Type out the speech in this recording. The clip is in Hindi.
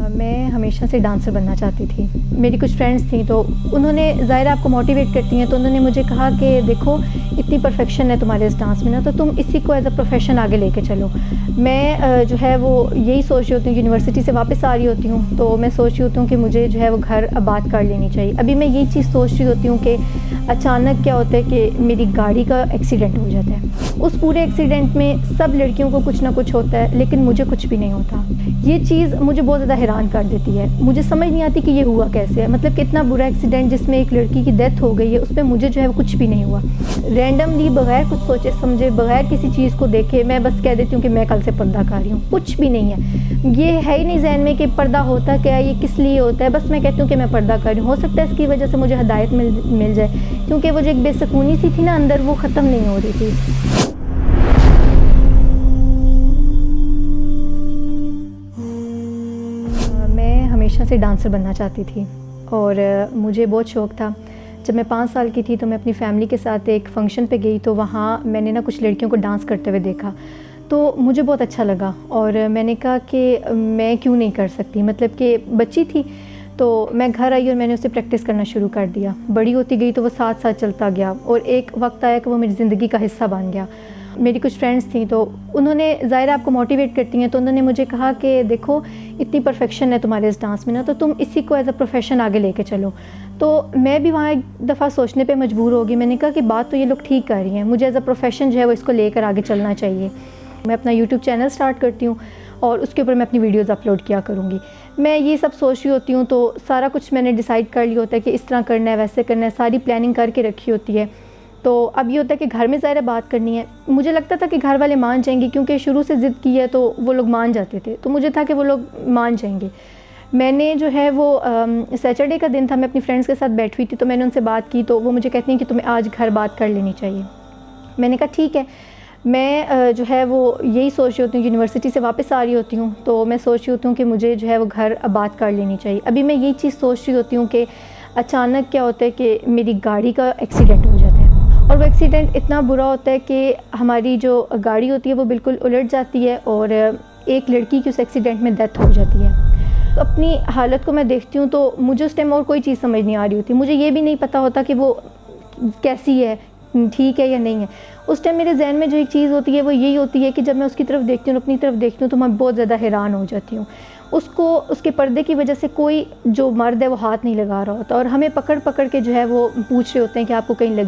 मैं हमेशा से डांसर बनना चाहती थी। मेरी कुछ फ्रेंड्स थी तो उन्होंने ज़ाहिर आपको मोटिवेट करती हैं, तो उन्होंने मुझे कहा कि देखो इतनी परफेक्शन है तुम्हारे इस डांस में ना, तो तुम इसी को एज़ अ प्रोफेशन आगे लेके चलो। मैं जो है वो यही सोच रही होती हूँ, यूनिवर्सिटी से वापस आ रही होती हूँ तो मैं सोच रही होती हूँ कि मुझे जो है वो घर आबाद कर लेनी चाहिए। अभी मैं यही चीज़ सोच रही होती हूँ कि अचानक क्या होता है कि मेरी गाड़ी का एक्सीडेंट हो जाता है। उस पूरे एक्सीडेंट में सब लड़कियों को कुछ ना कुछ होता है, लेकिन मुझे कुछ भी नहीं होता। ये चीज़ मुझे बहुत ज़्यादा हैरान कर देती है। मुझे समझ नहीं आती कि ये हुआ कैसे है। मतलब कितना बुरा एक्सीडेंट जिसमें एक लड़की की डेथ हो गई है, उसमें मुझे जो है वो कुछ भी नहीं हुआ। रैंडमली बगैर कुछ सोचे समझे, बगैर किसी चीज़ को देखे मैं बस कह देती हूँ कि मैं कल से पर्दा कर रही हूँ। कुछ भी नहीं है, ये है ही नहीं ज़हन में कि पर्दा होता क्या है, ये किस लिए होता है। बस मैं कहती हूँ कि मैं पर्दा कर रही हूँ। हो सकता है इसकी वजह से मुझे हिदायत मिल जाए, क्योंकि वो जो एक बेसुकूनी सी थी ना अंदर, वो ख़त्म नहीं हो रही थी। मैं हमेशा से डांसर बनना चाहती थी और मुझे बहुत शौक़ था। जब मैं 5 साल की थी तो मैं अपनी फ़ैमिली के साथ एक फ़ंक्शन पे गई, तो वहाँ मैंने ना कुछ लड़कियों को डांस करते हुए देखा, तो मुझे बहुत अच्छा लगा और मैंने कहा कि मैं क्यों नहीं कर सकती। मतलब कि बच्ची थी तो मैं घर आई और मैंने उससे प्रैक्टिस करना शुरू कर दिया। बड़ी होती गई तो वो साथ साथ चलता गया और एक वक्त आया कि वो मेरी ज़िंदगी का हिस्सा बन गया। मेरी कुछ फ्रेंड्स थी तो उन्होंने ज़ाहिर आपको मोटिवेट करती हैं, तो उन्होंने मुझे कहा कि देखो इतनी परफेक्शन है तुम्हारे इस डांस में ना, तो तुम इसी को एज़ अ प्रोफेशन आगे लेके चलो। तो मैं भी वहाँ एक दफ़ा सोचने पे मजबूर हो गई। मैंने कहा कि बात तो ये लोग ठीक कर रही हैं, मुझे एज़ अ प्रोफेशन जो है वो इसको लेकर आगे चलना चाहिए। मैं अपना यूट्यूब चैनल स्टार्ट करती हूँ और उसके ऊपर मैं अपनी वीडियोज़ अपलोड किया करूँगी। मैं ये सब सोच रही होती हूँ, तो सारा कुछ मैंने डिसाइड कर लिया होता है कि इस तरह करना है, वैसे करना है, सारी प्लानिंग करके रखी होती है। तो अब ये होता है कि घर में ज़ाहिर बात करनी है। मुझे लगता था कि घर वाले मान जाएंगे, क्योंकि शुरू से ज़िद की है तो वो लोग मान जाते थे, तो मुझे था कि वो लोग मान जाएंगे। मैंने जो है वो सैटरडे का दिन था, मैं अपनी फ्रेंड्स के साथ बैठी हुई थी, तो मैंने उनसे बात की तो वो मुझे कहती हैं कि तुम्हें आज घर बात कर लेनी चाहिए। मैंने कहा ठीक है। मैं जो है वो यही सोच रही होती हूँ, यूनिवर्सिटी से वापस आ रही होती हूँ तो मैं सोच रही होती हूँ कि मुझे जो है वो घर आबाद कर लेनी चाहिए। अभी मैं यही चीज़ सोच रही होती हूँ कि अचानक क्या होता है कि मेरी गाड़ी का एक्सीडेंट हो जाता है और वो एक्सीडेंट इतना बुरा होता है कि हमारी जो गाड़ी होती है वो बिल्कुल उलट जाती है और एक लड़की की उस एक्सीडेंट में डेथ हो जाती है। तो अपनी हालत को मैं देखती हूँ तो मुझे उस टाइम और कोई चीज़ समझ नहीं आ रही होती। मुझे ये भी नहीं पता होता कि वो कैसी है, ठीक है या नहीं है। उस टाइम मेरे जहन में जो एक चीज़ होती है वो यही होती है कि जब मैं उसकी तरफ देखती हूँ, अपनी तरफ देखती हूँ, तो मैं बहुत ज़्यादा हैरान हो जाती हूँ। उसको उसके पर्दे की वजह से कोई जो मर्द है वो हाथ नहीं लगा रहा होता और हमें पकड़ पकड़ के जो है वो पूछ रहे होते हैं कि आपको कहीं लग